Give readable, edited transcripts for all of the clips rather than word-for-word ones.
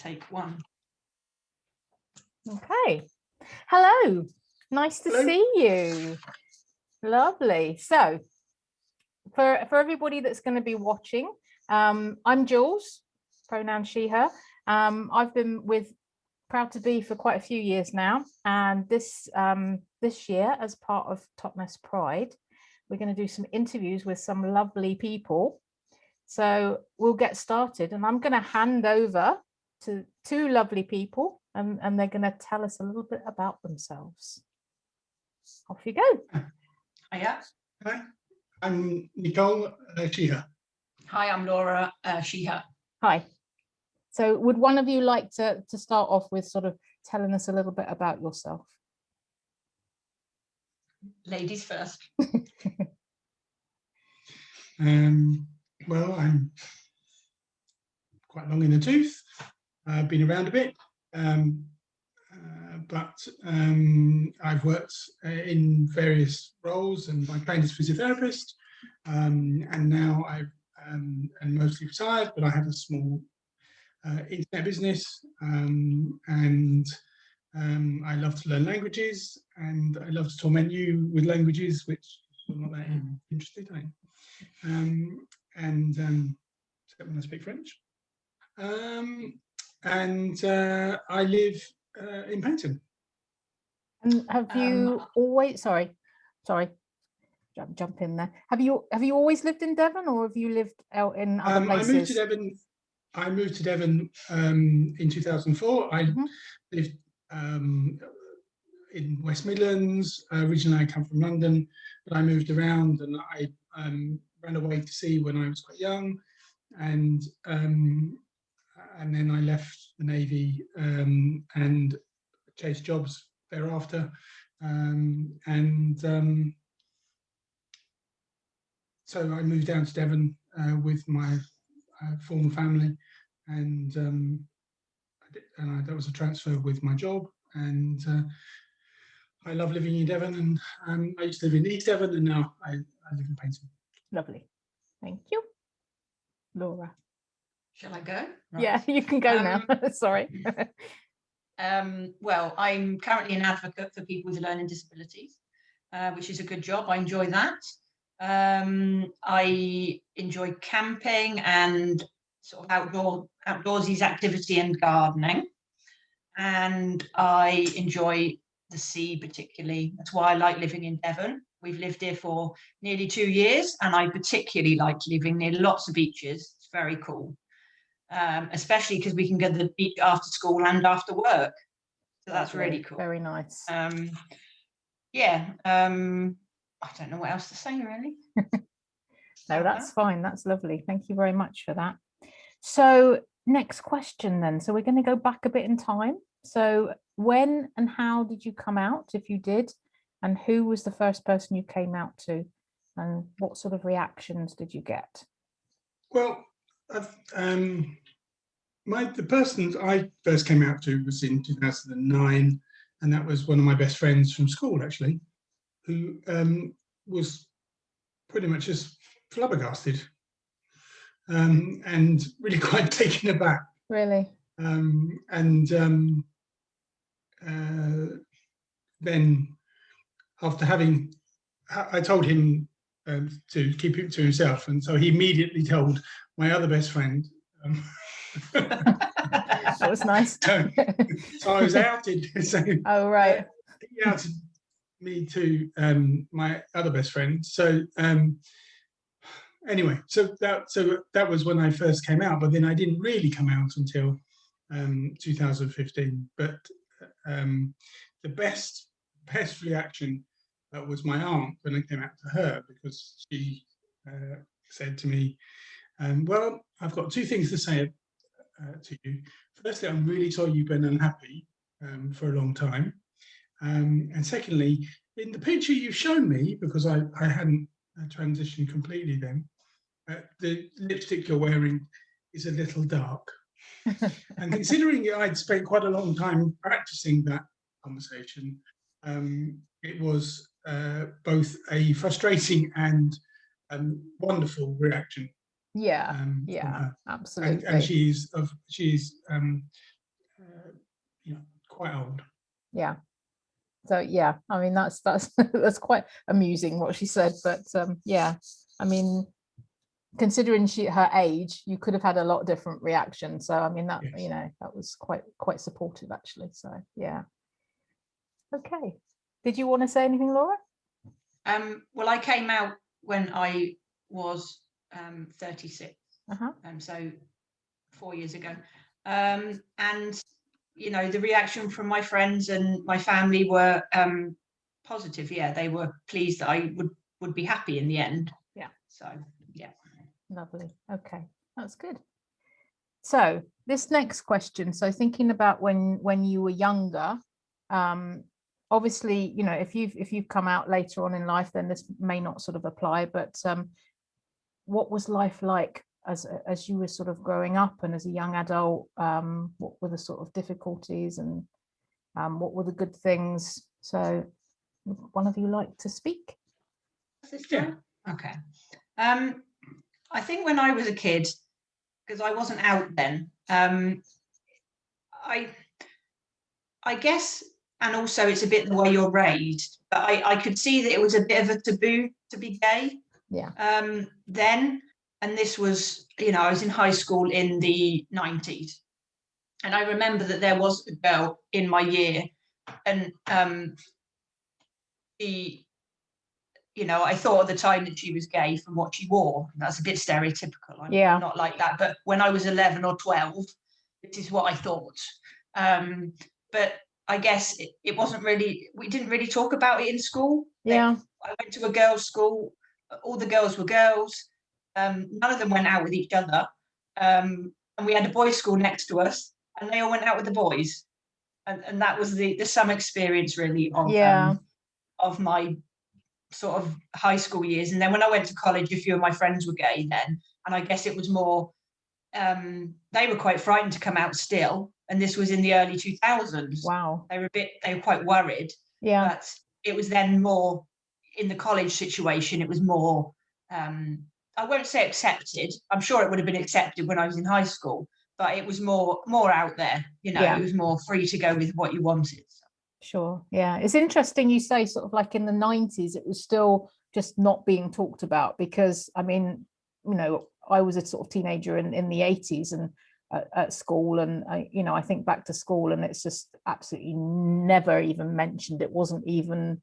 Take one. Okay. Hello. Nice to Hello. see you. Lovely. So for everybody that's going to be watching, I'm Jules, pronoun she, her. I've been with Proud2Be for quite a few years now. And this year, as part of Totnes Pride, we're going to do some interviews with some lovely people. So we'll get started, and I'm going to hand over to two lovely people, and they're going to tell us a little bit about themselves. Off you go. Hiya. Hi, I'm Nicole, she, her. Hi, I'm Laura, she, her. Hi. So would one of you like to start off with sort of telling us a little bit about yourself? Ladies first. Well, I'm quite long in the tooth. I've been around a bit, but I've worked in various roles, and I trained as a physiotherapist, and now I'm mostly retired, but I have a small internet business, and I love to learn languages, and I love to torment you with languages, which I'm not that interested in. Except when I speak French. I live in Paynton. And have you always, sorry, jump in there. Have you always lived in Devon, or have you lived out in other places? I moved to Devon in 2004. I lived in West Midlands. Originally I come from London, but I moved around, and I ran away to sea when I was quite young, and then I left the Navy and chased jobs thereafter, so I moved down to Devon with my former family, and that was a transfer with my job, and I love living in Devon, and I used to live in East Devon, and now I live in Paynton. Lovely, thank you. Laura. Shall I go? Right. Yeah, you can go now. Sorry. Well, I'm currently an advocate for people with learning disabilities, which is a good job. I enjoy that. I enjoy camping and sort of outdoorsy activity and gardening, and I enjoy the sea particularly. That's why I like living in Devon. We've lived here for nearly 2 years, and I particularly like living near lots of beaches. It's very cool, especially because we can go to the beach after school and after work. So that's really cool. Very nice. Yeah. I don't know what else to say, really. No, that's fine. That's lovely. Thank you very much for that. So next question then. So we're going to go back a bit in time. So when and how did you come out, if you did, and who was the first person you came out to, and what sort of reactions did you get? Well, the person I first came out to was in 2009, and that was one of my best friends from school, actually, who was pretty much just flabbergasted and really quite taken aback. Really? Then after I told him to keep it to himself, and so he immediately told my other best friend. That was nice. So I was outed. So, oh, right. He outed me to my other best friend. So anyway, so that was when I first came out, but then I didn't really come out until 2015. But the best reaction was my aunt when I came out to her, because she said to me, well, I've got two things to say to you. Firstly, I'm really sorry you've been unhappy for a long time. And secondly, in the picture you've shown me, because I hadn't transitioned completely then, the lipstick you're wearing is a little dark. And considering I'd spent quite a long time practicing that conversation, it was both a frustrating and wonderful reaction. Yeah, yeah, absolutely. And she's you know, quite old. Yeah. So yeah, I mean that's that's quite amusing what she said, but yeah, I mean, considering her age, you could have had a lot different reaction. So I mean that, Yes. you know, that was quite supportive actually. So yeah. Okay. Did you want to say anything, Laura? Well, I came out when I was 36, so 4 years ago, and you know, the reaction from my friends and my family were positive. Yeah, they were pleased that I would be happy in the end. Yeah. So yeah. Lovely. Okay, that's good. So this next question, so thinking about when you were younger, obviously, you know, if you've come out later on in life, then this may not sort of apply, but what was life like as you were sort of growing up and as a young adult? What were the sort of difficulties, and what were the good things? So would one of you like to speak? Yeah. Okay. I think when I was a kid, because I wasn't out then, I guess, and also it's a bit the way you're raised, but I could see that it was a bit of a taboo to be gay. Yeah. Then, and this was, you know, I was in high school in the 90s, and I remember that there was a girl in my year, and you know, I thought at the time that she was gay from what she wore. That's a bit stereotypical. I'm not like that. But when I was 11 or 12, this is what I thought. But I guess it wasn't really, we didn't really talk about it in school. Yeah. I went to a girls' school. All the girls were girls. None of them went out with each other. And we had a boys' school next to us, and they all went out with the boys. And that was the some experience really of my sort of high school years. And then when I went to college, a few of my friends were gay then, and I guess it was more they were quite frightened to come out still, and this was in the early 2000s. Wow. They were quite worried. Yeah. But it was then more in the college situation, it was more I won't say accepted. I'm sure it would have been accepted when I was in high school, but it was more out there, you know. It was more free to go with what you wanted. Sure. Yeah, it's interesting you say sort of like in the 90s it was still just not being talked about, because I mean, you know, I was a sort of teenager in the 80s and at school, and you know, I think back to school and it's just absolutely never even mentioned. It wasn't even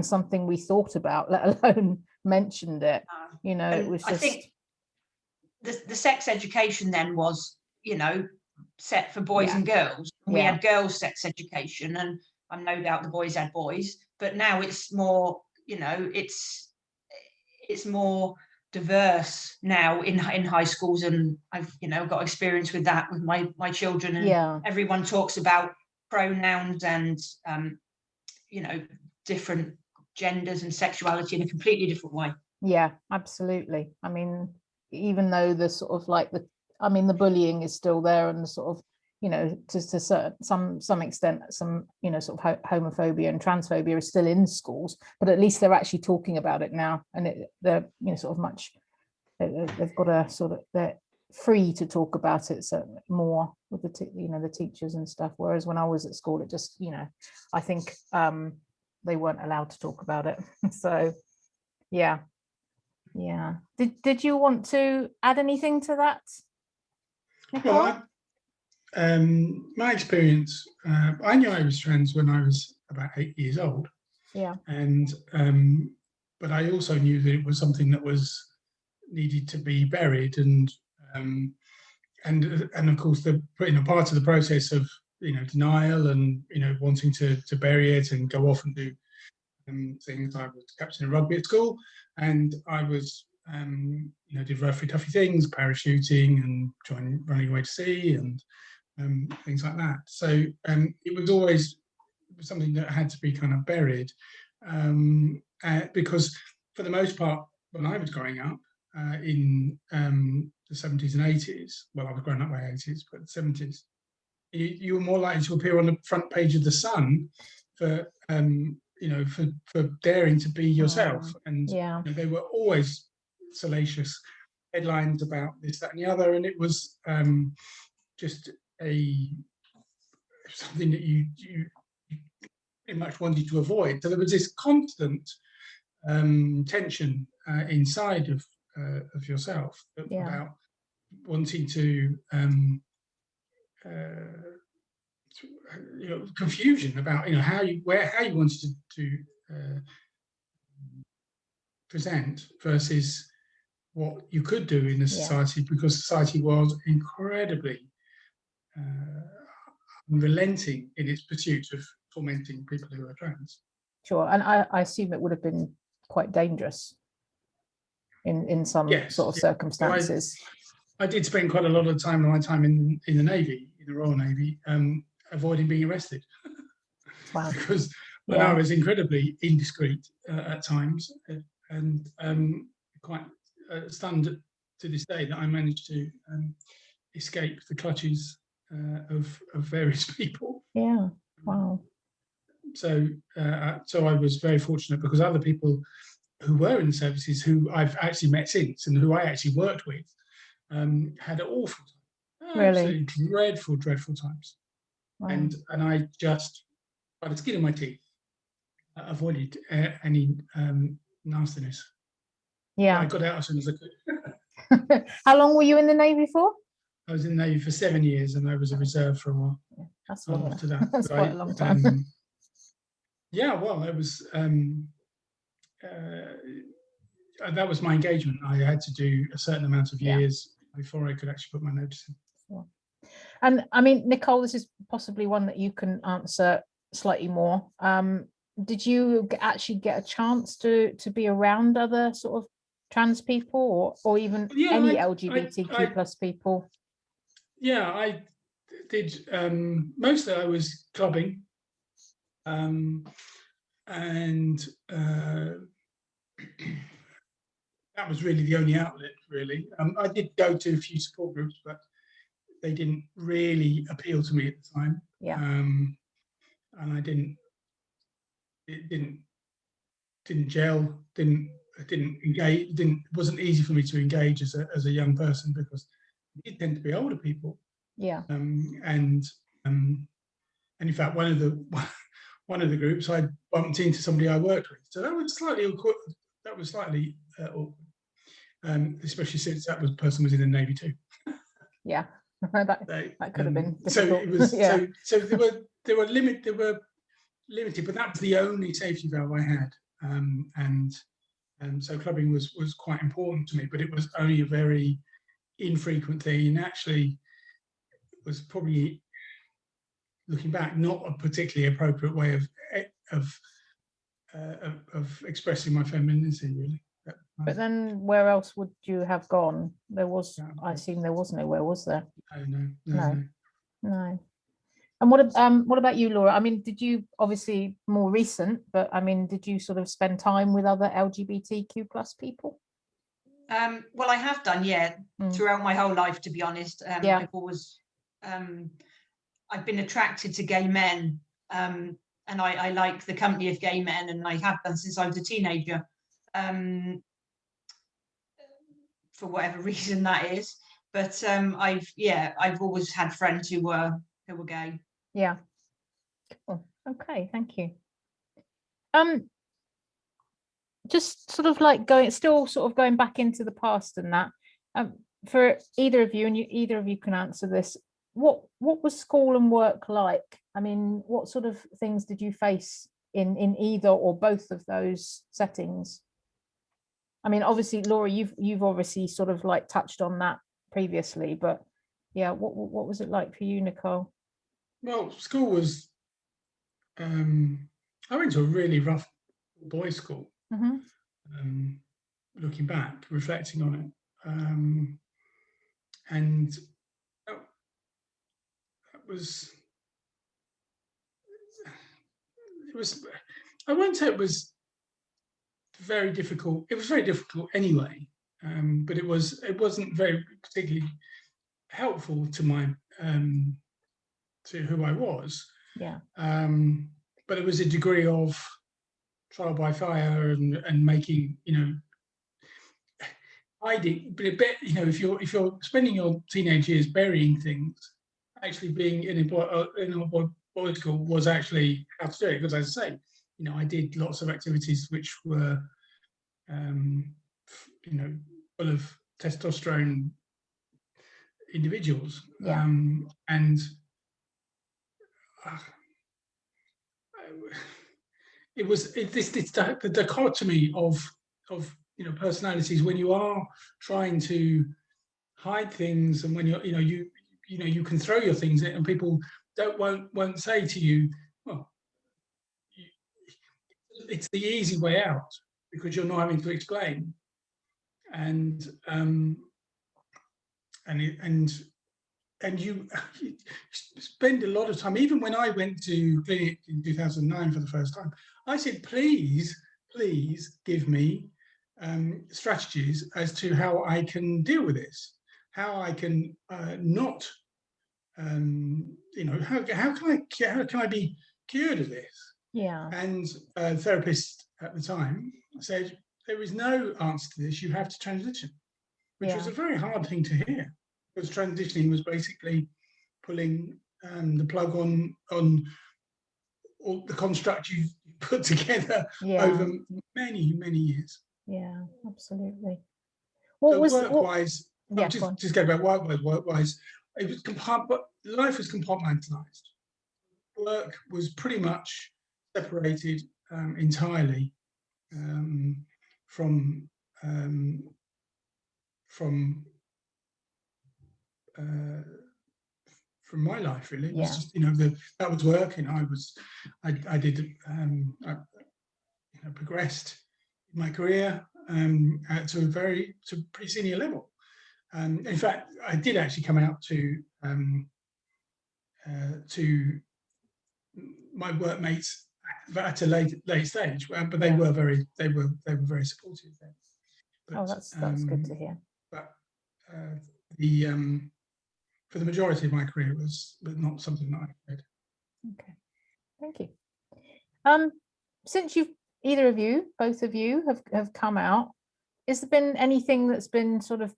something we thought about, let alone mentioned it. You know, it was just, I think the sex education then was, you know, set for boys and girls. We had girls' sex education, and I'm no doubt the boys had boys, but now it's more, you know, it's more diverse now in high schools, and I've, you know, got experience with that with my children, and everyone talks about pronouns and you know, different genders and sexuality in a completely different way. Yeah, absolutely. I mean, even though the sort of like the bullying is still there, and the sort of, you know, to some extent, some, you know, sort of homophobia and transphobia is still in schools, but at least they're actually talking about it now, and they're, you know, sort of much, they've got a sort of, they're free to talk about it, so more with the teachers and stuff. Whereas when I was at school, it just, you know, I think they weren't allowed to talk about it. So yeah. Did you want to add anything to that, Nicole? Well, my experience, I knew I was trans when I was about 8 years old. Yeah. And but I also knew that it was something that was needed to be buried, and of course the, you know, part of the process of, you know, denial and, you know, wanting to bury it and go off and do things. I was captain of rugby at school, and I was you know, did roughy toughy things, parachuting and running away to sea and things like that. So it was always something that had to be kind of buried, because for the most part, when I was growing up in the 70s and 80s, well, I was growing up by 80s, but the 70s, you were more likely to appear on the front page of the Sun for you know, for daring to be yourself. And you know, they were always salacious headlines about this, that, and the other, and it was just something that you pretty much wanted to avoid. So there was this constant tension inside of yourself about wanting to confusion about how you wanted to present versus what you could do in the society, because society was incredibly unrelenting in its pursuit of tormenting people who are trans. Sure, and I assume it would have been quite dangerous in some sort of circumstances. I did spend quite a lot of my time in the Navy, in the Royal Navy, avoiding being arrested. Wow. Because I was incredibly indiscreet at times, and quite stunned to this day that I managed to escape the clutches of various people. Yeah. Wow. So I was very fortunate, because other people who were in the services, who I've actually met since and who I actually worked with, had an awful time. Really? Absolutely dreadful times. Wow. And I just, by the skin of my teeth, avoided any nastiness. Yeah. I got out as soon as I could. How long were you in the Navy for? I was in the Navy for 7 years, and I was a reserve for a while. That's long. After that, That's quite a long time. Well, it was. That was my engagement. I had to do a certain amount of years before I could actually put my notice in. Yeah. And I mean, Nicole, this is possibly one that you can answer slightly more. Did you actually get a chance to be around other sort of trans people, or even any LGBTQ plus people? Yeah, I did. Mostly I was clubbing, and that was really the only outlet, really. I did go to a few support groups, but they didn't really appeal to me at the time. Yeah. And I didn't gel, didn't engage, it wasn't easy for me to engage as a young person, because it tend to be older people. Yeah. And in fact, one of the groups, I bumped into somebody I worked with, so that was slightly awkward. Awkward, especially since that person was in the Navy too. Yeah, that could have been difficult. So it was. So they were limited, but that was the only safety valve I had, and so clubbing was quite important to me, but it was only a very infrequent thing, and actually was probably, looking back, not a particularly appropriate way of expressing my femininity, really. But then where else would you have gone? There was, I assume there was nowhere, was there? No. And what about you, Laura? I mean, did you, obviously more recent, but I mean, did you sort of spend time with other LGBTQ plus people? Well, I have done, throughout my whole life, to be honest. I've always, I've been attracted to gay men, and I like the company of gay men, and I have done since I was a teenager. For whatever reason that is, but I've always had friends who were gay. Yeah. Cool. Okay, thank you. Just sort of like going back into the past and that. For either of you, and either of you can answer this. What was school and work like? I mean, what sort of things did you face in either or both of those settings? I mean, obviously, Laura, you've obviously sort of like touched on that previously, but yeah, what was it like for you, Nicole? Well, school was, I went to a really rough boys' school. Mm-hmm. Looking back, reflecting on it, and that was, I won't say it was very difficult. It was very difficult anyway, but it wasn't very particularly helpful to my to who I was. Yeah. But it was a degree of trial by fire and making, hiding. But if you're spending your teenage years burying things, actually being in a boys' school was actually how to do it. Because as I say, I did lots of activities which were, full of testosterone individuals, Yeah. and it's the dichotomy of personalities when you are trying to hide things, and when you can throw your things in, and people won't say to you, well, it's the easy way out because you're not having to explain, and you spend a lot of time. Even when I went to clinic in 2009 for the first time, I said, please give me strategies as to how I can deal with this, how I can not, how can I be cured of this? Yeah. And a therapist at the time said, there is no answer to this, you have to transition, which was a very hard thing to hear, because transitioning was basically pulling the plug on all the construct you've put together over many years. Yeah, absolutely. Work-wise, just go back work-wise, it was life was compartmentalized. Work was pretty much separated entirely from my life, really. It was just, that was work, and I did progressed in my career to a pretty senior level. In fact, I did actually come out to my workmates at a late stage, but they were very supportive then. But, that's good to hear. But for the majority of my career, it was not something that I did. Okay, thank you. Since both of you have come out, has there been anything that's been sort of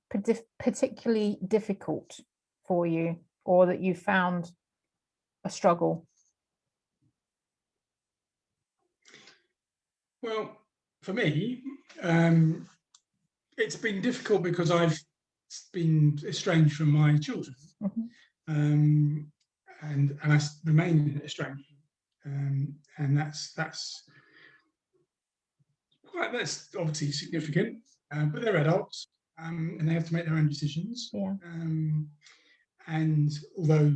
particularly difficult for you, or that you found a struggle? Well, for me, it's been difficult because I've been estranged from my children, and I remain estranged, and that's obviously significant. But they're adults, and they have to make their own decisions. Yeah. And although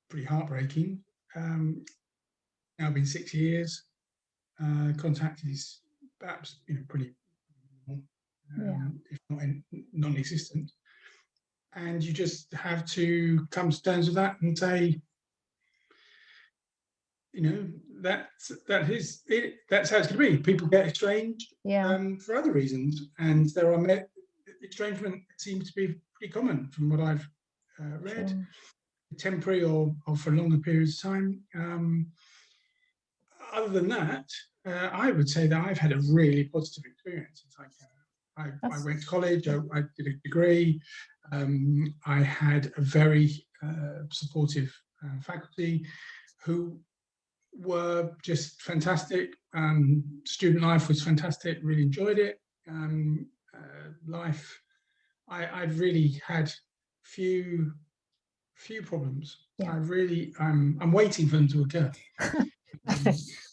pretty heartbreaking, now been 6 years. Contact is perhaps pretty if not non-existent, and you just have to come to terms with that and say, that's how it's going to be. People get estranged for other reasons, and there are estrangement seems to be pretty common from what I've read, temporary or for longer periods of time. Other than that, I would say that I've had a really positive experience since I came out. I went to college, I did a degree, I had a very supportive faculty who were just fantastic. Student life was fantastic, really enjoyed it. Life, I've really had few problems. I'm waiting for them to occur.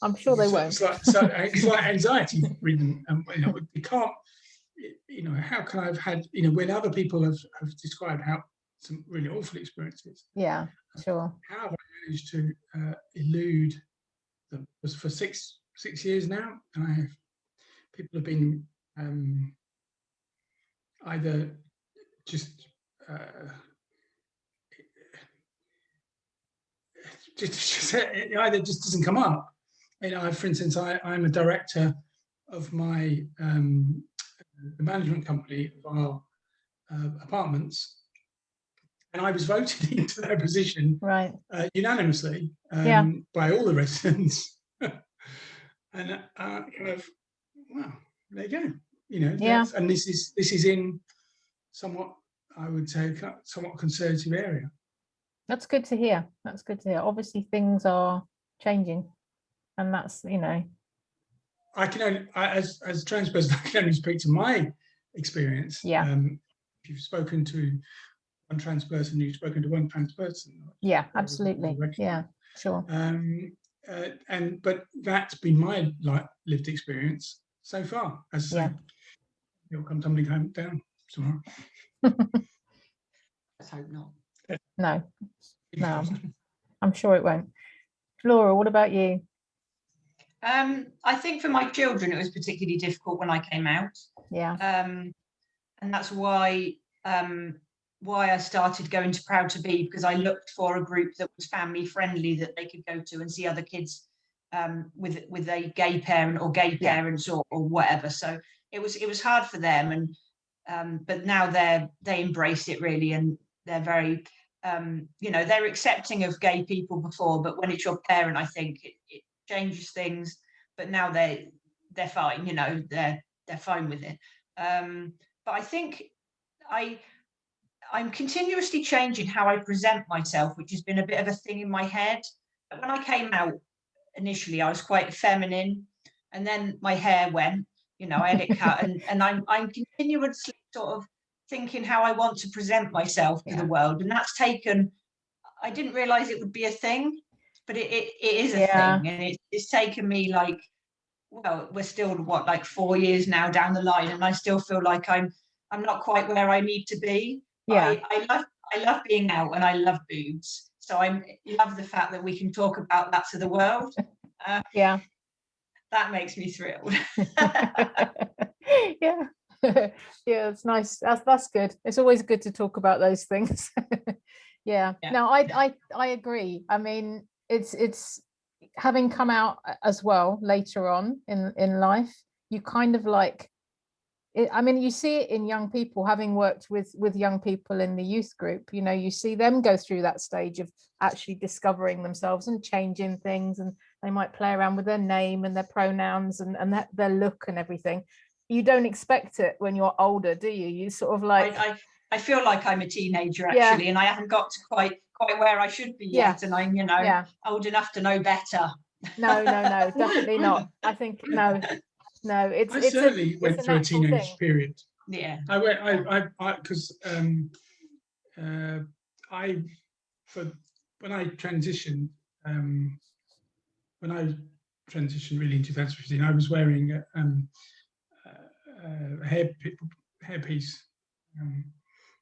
I'm sure they won't. It's like anxiety ridden. You can't. How can I've had? When other people have described some really awful experiences. Yeah, sure. How have I managed to elude them? For six years now, and people have been either just either just doesn't come up. For instance, I'm a director of my the management company of our apartments, and I was voted into that position unanimously by all the residents. And kind of, wow, there you go. And this is in somewhat, I would say, somewhat conservative area. That's good to hear. That's good to hear. Obviously things are changing, and that's, you know. I can only, as a trans person, I can only speak to my experience. Yeah. If you've spoken to one trans person, you've spoken to one trans person. Yeah, absolutely. Yeah, sure. But that's been my lived experience so far. As I say, it'll come tumbling down tomorrow. Let's hope not. No, I'm sure it won't. Laura, what about you? I think for my children, it was particularly difficult when I came out. Yeah. And that's why I started going to Proud2Be, because I looked for a group that was family friendly, that they could go to and see other kids with a gay parent or gay parents or whatever. So it was hard for them, and but now they embrace it really, and they're very they're accepting of gay people before, but when it's your parent, I think it changes things. But now they're fine, they're fine with it. But I think I'm continuously changing how I present myself, which has been a bit of a thing in my head. But when I came out initially, I was quite feminine, and then my hair went, I had it cut, and I'm continuously sort of thinking how I want to present myself to the world, and that's taken. I didn't realize it would be a thing, but it is a thing, and it's taken me well, we're still 4 years now down the line, and I still feel like I'm not quite where I need to be. Yeah. I love being out, and I love boobs. So I love the fact that we can talk about that to the world. Yeah. That makes me thrilled. Yeah. Yeah, it's nice. That's good. It's always good to talk about those things. Yeah. No, I agree. I mean, it's having come out as well later on in life, you kind of I mean, you see it in young people, having worked with young people in the youth group, you see them go through that stage of actually discovering themselves and changing things, and they might play around with their name and their pronouns and their look and everything. You don't expect it when you're older, do you? You sort of I feel like I'm a teenager actually, and I haven't got to quite where I should be yet, and I'm old enough to know better. No, definitely not. I think no, I certainly went through a teenage period. Yeah, I went. Because when I transitioned really in 2015, I was wearing a hairpiece,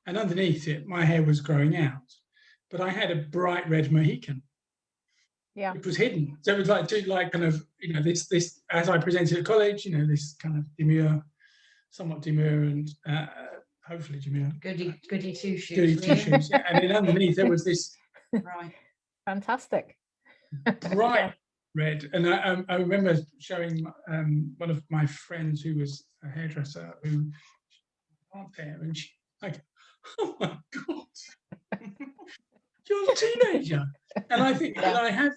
and underneath it, my hair was growing out, but I had a bright red Mohican. Yeah, it was hidden, so it was kind of this as I presented at college, this kind of somewhat demure, and hopefully demure. Goody two shoes. Goody two shoes. Yeah. And then underneath there was this right, fantastic bright red, and I remember showing one of my friends who was a hairdresser who had hair, and she like, oh my god. You're a teenager, and I think that I have,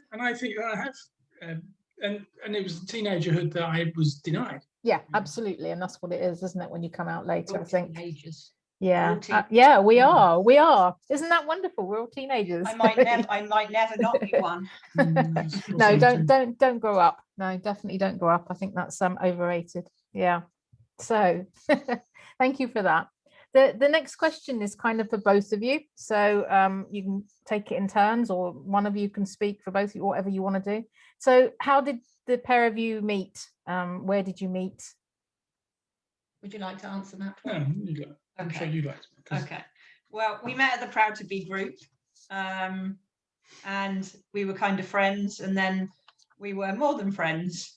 and it was the teenagerhood that I was denied. Yeah, absolutely, and that's what it is, isn't it? When you come out later, I think. Teenagers. Yeah, we are. Isn't that wonderful? We're all teenagers. I might never not be one. No, don't grow up. No, definitely don't grow up. I think that's overrated. Yeah. So, thank you for that. The next question is kind of for both of you, so you can take it in turns, or one of you can speak for both of you, whatever you want to do. So how did the pair of you meet? Where did you meet? Would you like to answer that? No, I'm sure you'd like to. Okay. Well, we met at the Proud2Be group, and we were kind of friends, and then we were more than friends.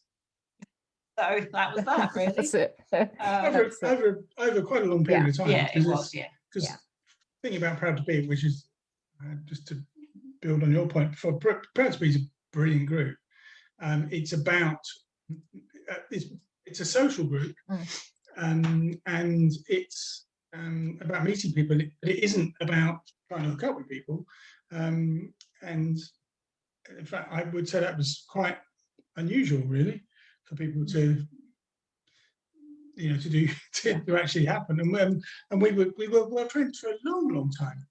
So that was that, really. That's it. Over quite a long period of time. Yeah, it was. Yeah. Because thinking about Proud2Be, which is just to build on your point before, Proud2Be is a brilliant group. It's about it's a social group, and it's about meeting people. It isn't about trying to hook up with people. And in fact, I would say that was quite unusual, really, for people to to actually happen. And we were friends for a long time.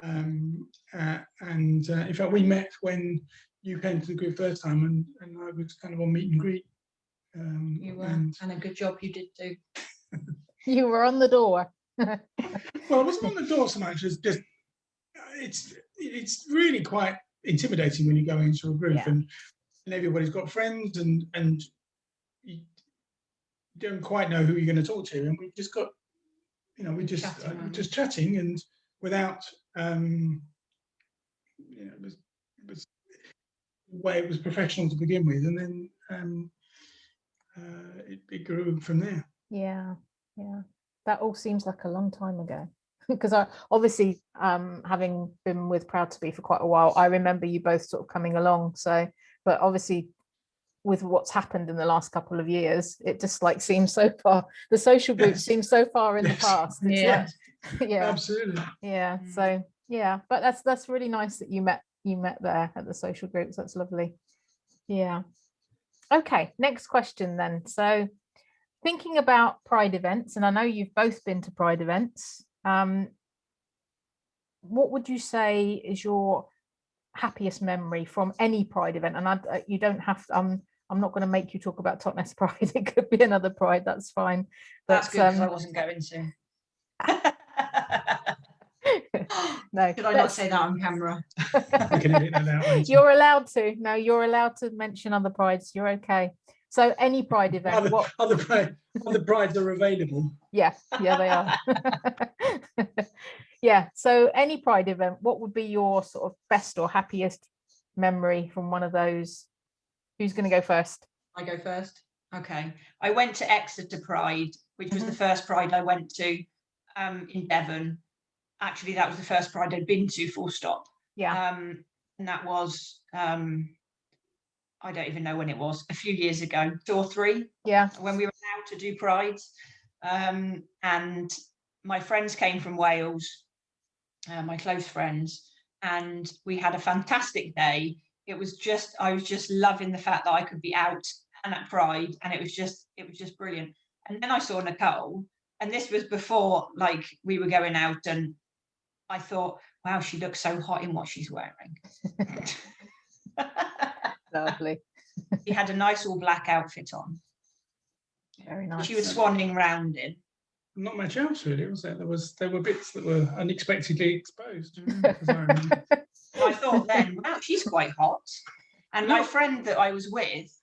And in fact, we met when you came to the group first time, and I was kind of on meet and greet. You were, and a good job you did too. You were on the door. Well, I wasn't on the door so much as just it's really quite intimidating when you go into a group, Yeah. and everybody's got friends, and you don't quite know who you're going to talk to, and we just got, we just chatting, and without it was the way it was professional to begin with, and then it grew from there. Yeah, that all seems like a long time ago. Because I obviously, having been with Proud2Be for quite a while, I remember you both sort of coming along. So, but obviously, with what's happened in the last couple of years, it just like seems so far. The social group seems so far in the past. It's like, yeah, Absolutely. Yeah. So yeah, but that's really nice that you met there at the social groups. That's lovely. Yeah. Okay. Next question then. So, thinking about Pride events, and I know you've both been to Pride events. What would you say is your happiest memory from any Pride event? And you don't have to, I'm not going to make you talk about Totnes Pride. It could be another Pride. That's fine. But, that's good, because I wasn't going to. No. Should I not say that on camera? We can edit that out later. You're allowed to. No, you're allowed to mention other prides. You're okay. So any Pride event. Other prides are available. Yeah, they are. Yeah. So any Pride event, what would be your sort of best or happiest memory from one of those? Who's going to go first? I go first. Okay. I went to Exeter Pride, which was the first Pride I went to in Devon. Actually, that was the first Pride I'd been to, full stop. Yeah. And that was, I don't even know when it was, a few years ago, 2 or 3. Yeah. When we were allowed to do Prides. And my friends came from Wales, my close friends, and we had a fantastic day. I was just loving the fact that I could be out and at Pride, and it was just brilliant. And then I saw Nicole, and this was before like we were going out, and I thought, wow, she looks so hot in what she's wearing. Lovely. She had a nice all black outfit on. Very nice. She was swanning round in. Not much else really, was there? There were bits that were unexpectedly exposed. I thought then, wow, she's quite hot. And my friend that I was with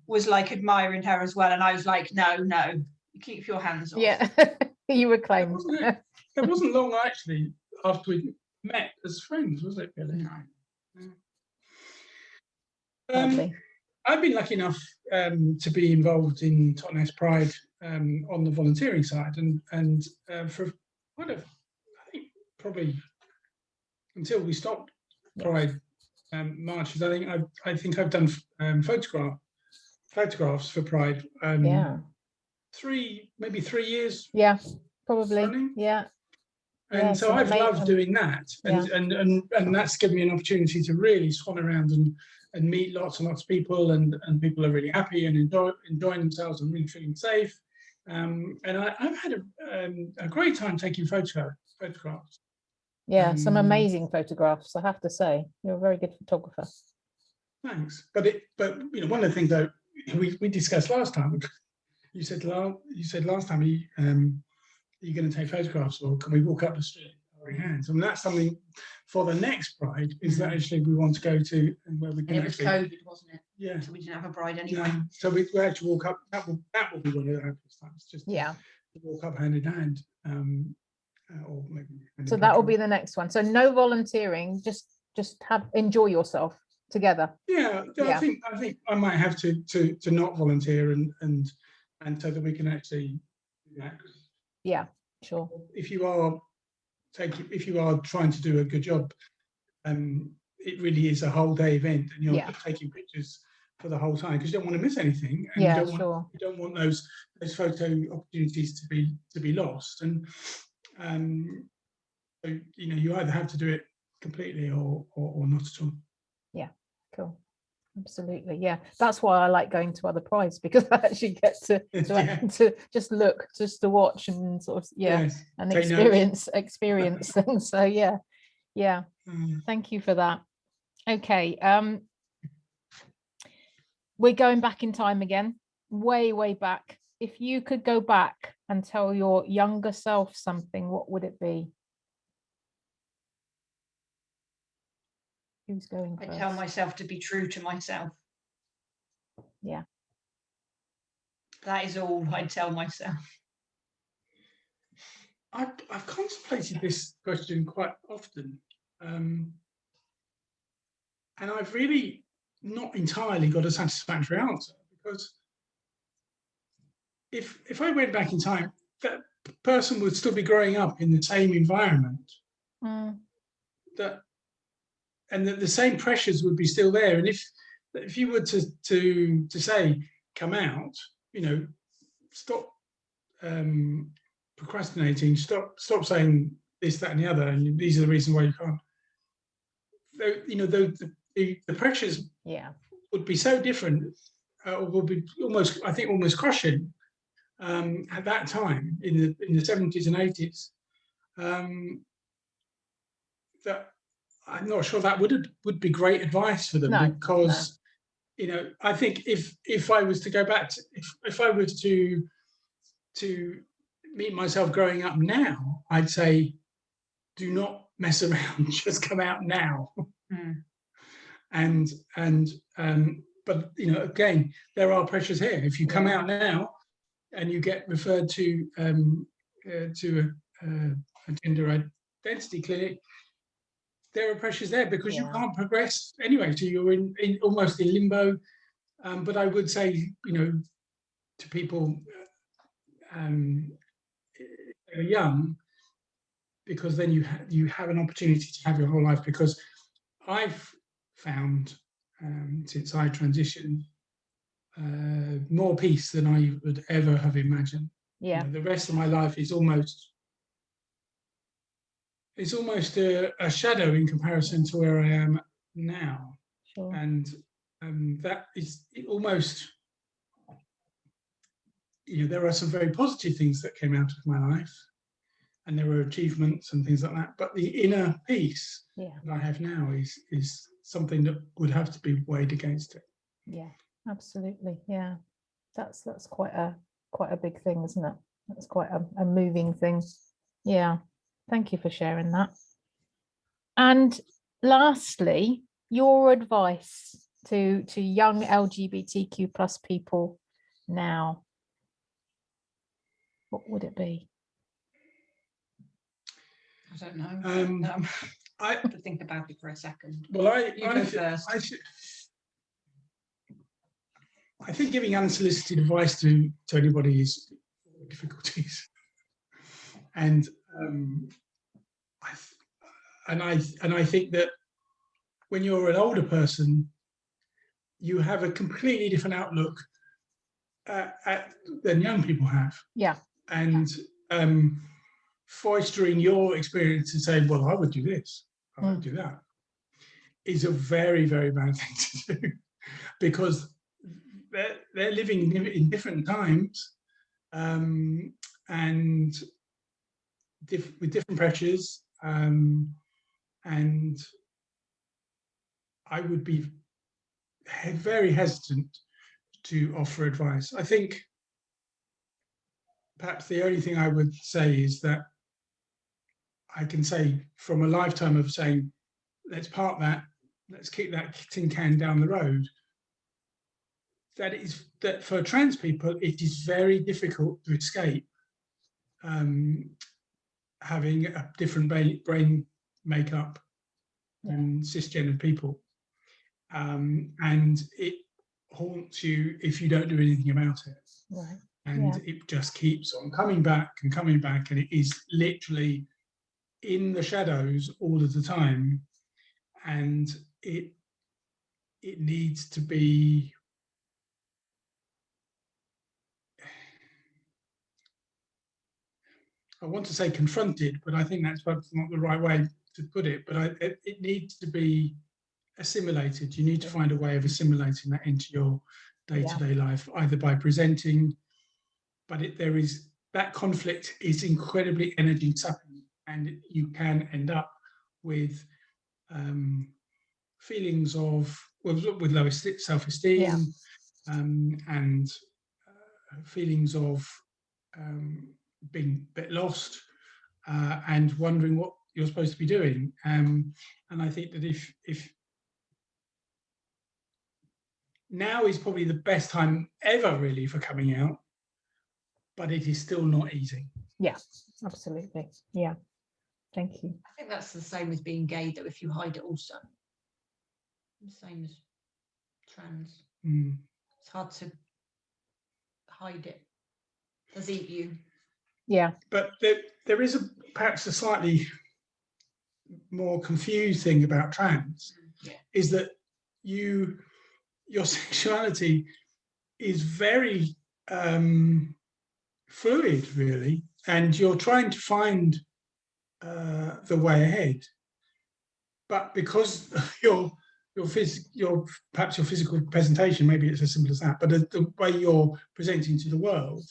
was like admiring her as well. And I was like, no, keep your hands off. Yeah, you were claimed. It wasn't long actually after we met as friends, was it really? No. I've been lucky enough to be involved in Totnes Pride on the volunteering side, and for I think probably until we stopped Pride marches. I think I've done photographs for Pride. Maybe 3 years. Yeah, probably. Running. Yeah. And so I've loved doing that, and that's given me an opportunity to really swan around and meet lots and lots of people, and people are really happy and enjoying themselves and really feeling safe. And I've had a great time taking photographs. Yeah, some amazing photographs, I have to say. You're a very good photographer. Thanks. But one of the things that we discussed last time, you said last time, are you going to take photographs, or can we walk up the street holding hands? And that's something for the next Pride, is that actually we want to go to, and where we can. And it was COVID, wasn't it? Yeah. So we didn't have a Pride anyway. Yeah. So we actually walk up. That will be one of the happiest times. Just to walk up hand in hand, or maybe. So that will be the next one. So no volunteering, just enjoy yourself together. Yeah. I think I might have to not volunteer and so that we can actually do that. Yeah, sure. If you are trying to do a good job, it really is a whole day event, and you're taking pictures for the whole time because you don't want to miss anything, and you don't want those photo opportunities to be lost. And so you either have to do it completely or not at all. Yeah, cool. Absolutely, yeah. That's why I like going to other prides, because I actually get to just look, just to watch and sort of and experience things. So yeah, Yeah. Thank you for that. Okay. We're going back in time again, way back. If you could go back and tell your younger self something, what would it be? Who's going I first? tell myself to be true to myself. Yeah. That is all I tell myself. I've contemplated this question quite often, and I've really not entirely got a satisfactory answer, because if I went back in time, that person would still be growing up in the same environment, that the same pressures would be still there. And if you were to say, come out, stop procrastinating, stop saying this, that, and the other, and these are the reasons why you can't. The pressures would be so different, or would be almost crushing at that time in the 70s and 80s. That I'm not sure that would be great advice for them, because I think if I was to go back to, if I was to meet myself growing up now, I'd say, do not mess around, just come out now. But again, there are pressures here. If you come out now and you get referred to a gender identity clinic, there are pressures there, because you can't progress anyway, so you're in almost in limbo. But I would say, to people who are young, because then you have an opportunity to have your whole life. Because I've found, since I transitioned, more peace than I would ever have imagined. The rest of my life is almost a shadow in comparison to where I am now. Sure. And that is almost, there are some very positive things that came out of my life, and there were achievements and things like that. But the inner peace that I have now is something that would have to be weighed against it. Yeah, absolutely. Yeah, that's quite a big thing, isn't it? That's quite a moving thing. Yeah, thank you for sharing that. And lastly, your advice to young LGBTQ plus people now, what would it be? I don't know. I have to think about it for a second. Well, you go first. I think giving unsolicited advice to anybody is difficulties, and I think that when you're an older person, you have a completely different outlook than young people have. Yeah. And foistering your experience and saying, well, I would do this, I would do that, is a very, very bad thing to do, because they're living in different times, and with different pressures, and I would be very hesitant to offer advice. I think perhaps the only thing I would say is that I can say, from a lifetime of saying, let's park that, let's kick that tin can down the road, that for trans people, it is very difficult to escape having a different brain makeup than cisgender people. And it haunts you if you don't do anything about it. Right. And it just keeps on coming back, and it is literally in the shadows all of the time. And it needs to be, I want to say confronted, but I think that's perhaps not the right way to put it. But it needs to be assimilated. You need to find a way of assimilating that into your day-to-day life, either by presenting, but that conflict is incredibly energy sapping, and you can end up with feelings of with lower self-esteem, and feelings of being a bit lost, and wondering what you're supposed to be doing. And I think that if now is probably the best time ever really for coming out, but it is still not easy. Yeah, absolutely. Yeah, thank you. I think that's the same as being gay, though, if you hide it also. The same as trans. It's hard to hide it. Does eat you. Yeah. But there is perhaps a slightly more confused thing about trans, is that your sexuality is very fluid, really, and you're trying to find the way ahead. But because perhaps your physical presentation, maybe it's as simple as that, but the way you're presenting to the world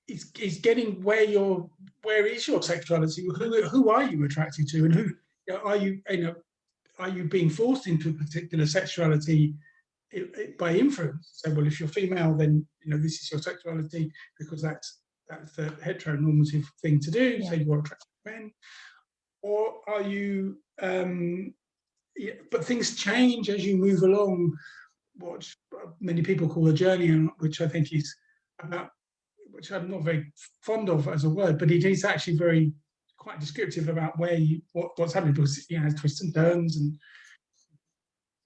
is getting where is your sexuality? Who are you attracted to, and who are you? Are you being forced into a particular sexuality by influence? So, well, if you're female, then this is your sexuality because that's the heteronormative thing to do. So you're attracted to men, or are you? But things change as you move along. What many people call a journey, and which I think is about, which I'm not very fond of as a word, but it is actually quite descriptive about what's happening, because it has twists and turns, and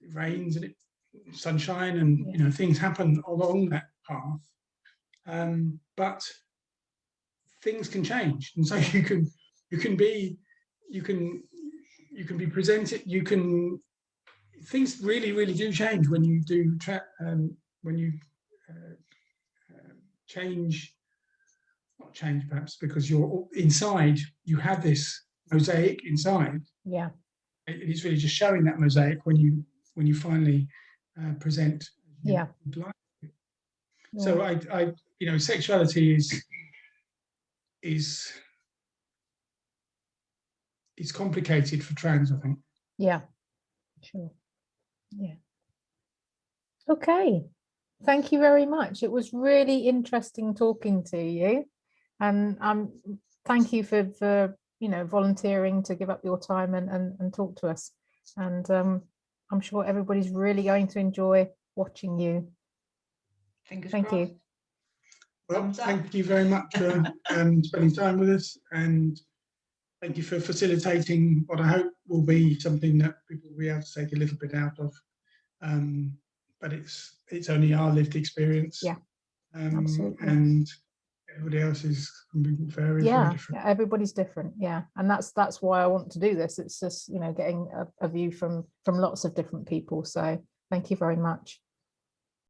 it rains and sunshine, and things happen along that path. But things can change, and so you can be presented. Things really do change when you do change. Not change, perhaps, because you're inside. You have this mosaic inside. Yeah. It is really just showing that mosaic when you finally present. Yeah. So I sexuality is complicated for trans, I think. Yeah. Sure. Yeah. Okay. Thank you very much. It was really interesting talking to you, and thank you for volunteering to give up your time and talk to us. And I'm sure everybody's really going to enjoy watching you. Thank you. Well, thank you very much for spending time with us, and thank you for facilitating what I hope will be something that people will be able to take a little bit out of. But it's only our lived experience. Yeah, absolutely. And everybody else is very different. Everybody's different. Yeah, and that's why I want to do this. It's just getting a view from lots of different people. So thank you very much.